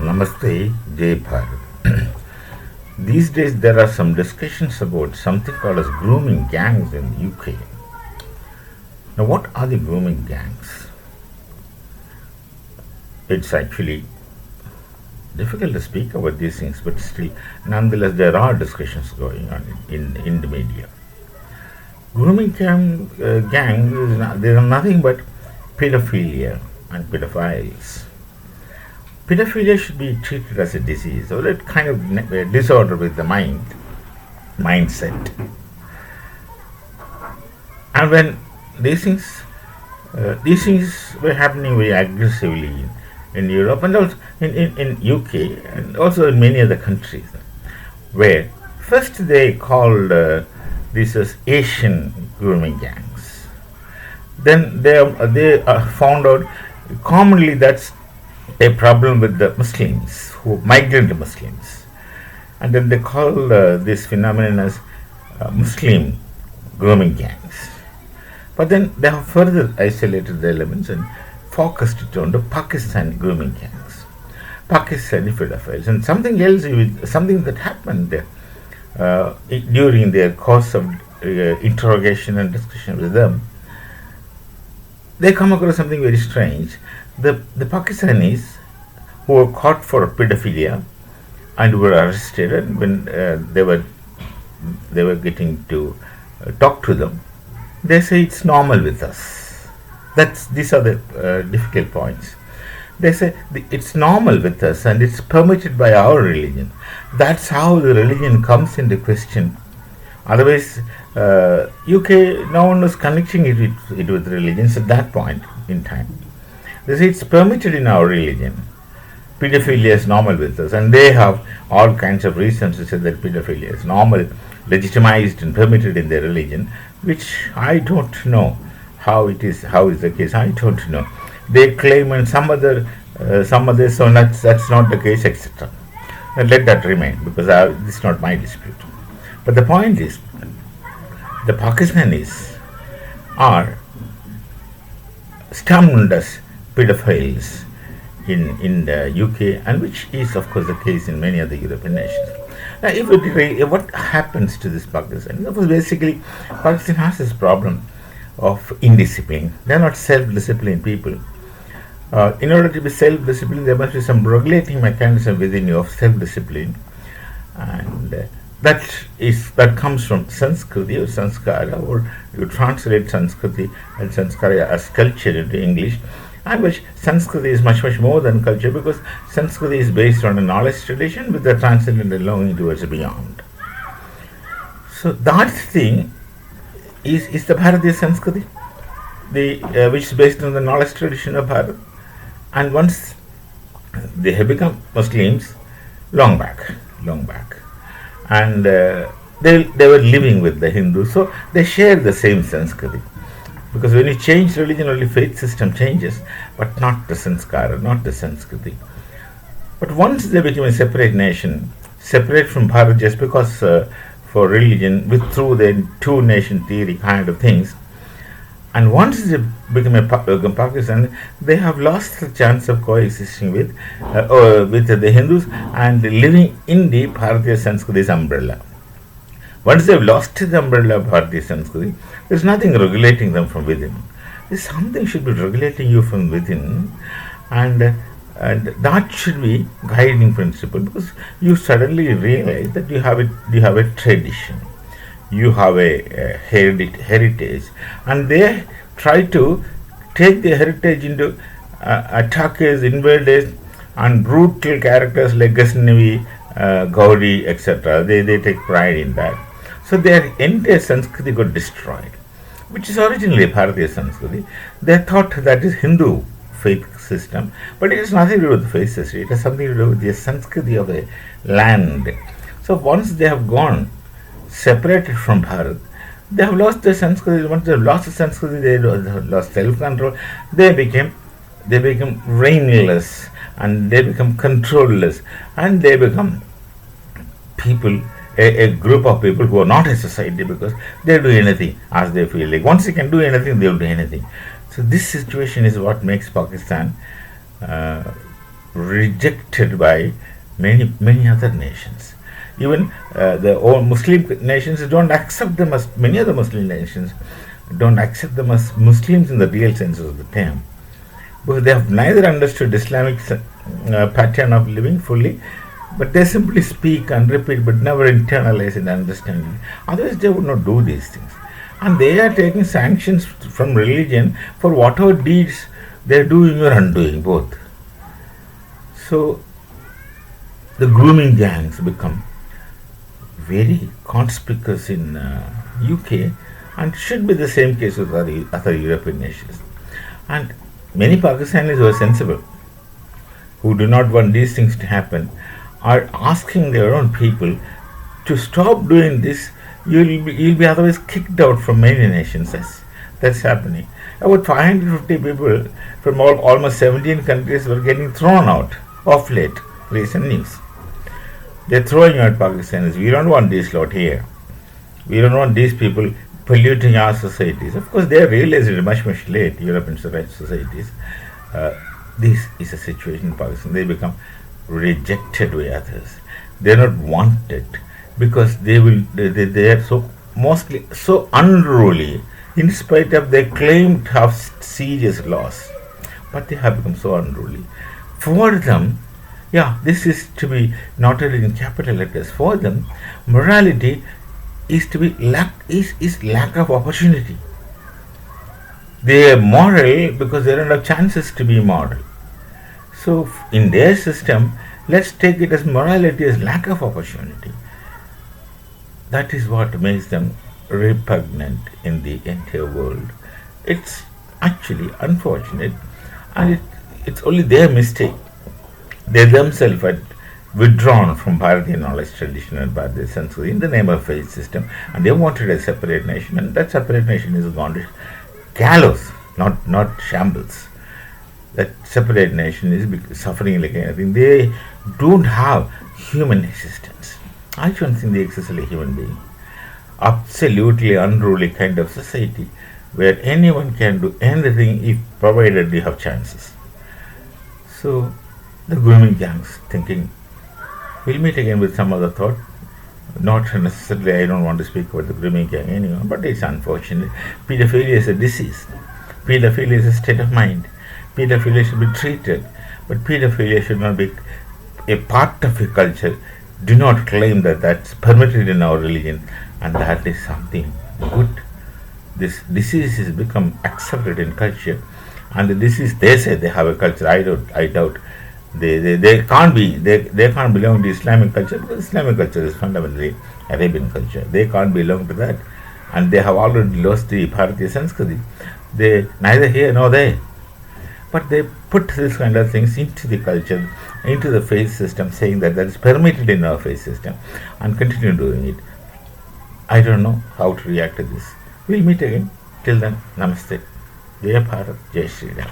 Namaste, Jai Bharat. These days there are some discussions about something called as grooming gangs in the UK. Now, what are the grooming gangs? It's actually difficult to speak about these things, but still, nonetheless, there are discussions going on in the media. Grooming gang they are nothing but pedophilia and pedophiles. Pedophilia should be treated as a disease or a kind of disorder with the mindset. And when these things were happening very aggressively in Europe and also in UK and also in many other countries, where first they called these as Asian grooming gangs. Then they found out commonly that's a problem with the Muslims, who migrant Muslims, and then they call this phenomenon as Muslim grooming gangs. But then they have further isolated the elements and focused it on the Pakistani grooming gangs, Pakistani pedophiles, and something else, something that happened during their course of interrogation and discussion with them. They come across something very strange. The Pakistanis who were caught for pedophilia and were arrested, and when they were getting to talk to them, they say it's normal with us. These are the difficult points. They say it's normal with us and it's permitted by our religion. That's how the religion comes into question. Otherwise, UK, no one was connecting it with religions at that point in time. They say it's permitted in our religion. Pedophilia is normal with us, and they have all kinds of reasons to say that pedophilia is normal, legitimized and permitted in their religion, which I don't know how is the case. I don't know. They claim in some other so that's not the case, etc. And let that remain, because this is not my dispute. But the point is, the Pakistanis are termed as pedophiles in the UK, and which is of course the case in many other European nations. Now, what happens to this Pakistan? Because basically, Pakistan has this problem of indiscipline. They are not self-disciplined people. In order to be self-disciplined, there must be some regulating mechanism within you of self-discipline, and that comes from Sanskriti or Sanskara, or you translate Sanskriti and Sanskara as culture into English, and which Sanskriti is much more than culture, because Sanskriti is based on a knowledge tradition with a transcendental longing towards beyond. So that thing is the Bharatiya Sanskriti, which is based on the knowledge tradition of Bharat. And once they have become Muslims, long back, and they were living with the Hindus, so they share the same Sanskriti. Because when you change religion, only faith system changes, but not the Sanskara, not the Sanskriti. But once they became a separate nation, separate from Bharat just because for religion, through the two-nation theory kind of things, and once they become Pakistan, they have lost the chance of coexisting with the Hindus and living in the Bharatiya Sanskriti's umbrella. Once they've lost the umbrella of Bharatiya Sanskriti, there's nothing regulating them from within. There's something should be regulating you from within, and that should be guiding principle, because you suddenly realize that you have a tradition, you have a heritage, and they try to take the heritage into attackers, invaders, and brutal characters like Ghaznavi, Gaudi, etc. They take pride in that. So their entire Sanskriti got destroyed, which is originally Bharatiya Sanskriti. They thought that is Hindu faith system, but it has nothing to do with the faith system. It has something to do with the Sanskriti of a land. So once they have gone separated from Bharat, they have lost their Sanskriti. Once they have lost the Sanskriti, they have lost self-control. They become reignless, and they become controlless, and they become people, a group of people who are not a society, because they do anything as they feel like. Once they can do anything, they will do anything. So this situation is what makes Pakistan rejected by many other nations. Even the all Muslim nations don't accept them as many other Muslim nations don't accept them as Muslims in the real sense of the term, because they have neither understood Islamic pattern of living fully, but they simply speak and repeat, but never internalize and understand it. Otherwise, they would not do these things. And they are taking sanctions from religion for whatever deeds they are doing or undoing, both. So, the grooming gangs become very conspicuous in UK, and should be the same case with other European nations. And many Pakistanis who are sensible, who do not want these things to happen, are asking their own people to stop doing this. You'll be otherwise kicked out from many nations. That's happening. About 550 people from almost 17 countries were getting thrown out of late. Recent news. They're throwing out Pakistanis. We don't want this lot here. We don't want these people polluting our societies. Of course, they realized it much late, European societies. This is a situation in Pakistan. They become rejected by others. They're not wanted because they are so mostly so unruly, in spite of their claim to have serious laws. But they have become so unruly. For them, this is to be noted in capital letters. For them, morality is to be lack of opportunity. They are moral because they don't have chances to be moral. So in their system, let's take it as morality as lack of opportunity. That is what makes them repugnant in the entire world. It's actually unfortunate, and it's only their mistake. They themselves had withdrawn from Bharatiya knowledge tradition and Bharatiya Sanskrit in the name of faith system, and they wanted a separate nation, and that separate nation is gone to gallows, not shambles. That separate nation is suffering like anything. They don't have human existence. I don't think they exist like a human being. Absolutely unruly kind of society where anyone can do anything if provided they have chances. So the grooming gangs thinking, we'll meet again with some other thought. Not necessarily, I don't want to speak about the grooming gang anymore, but it's unfortunate. Pedophilia is a disease. Pedophilia is a state of mind. Pedophilia should be treated, but pedophilia should not be a part of a culture. Do not claim that that's permitted in our religion, and that is something good. This disease has become accepted in culture, and the disease, they say they have a culture. I doubt. They can't belong to Islamic culture, because Islamic culture is fundamentally Arabian culture. They can't belong to that, and they have already lost the Bharatiya Sanskrit. They neither here nor there, but they put this kind of things into the culture, into the faith system, saying that is permitted in our faith system, and continue doing it. I don't know how to react to this. We'll meet again. Till then, Namaste. Jai Bharat, Jai Shri Ram.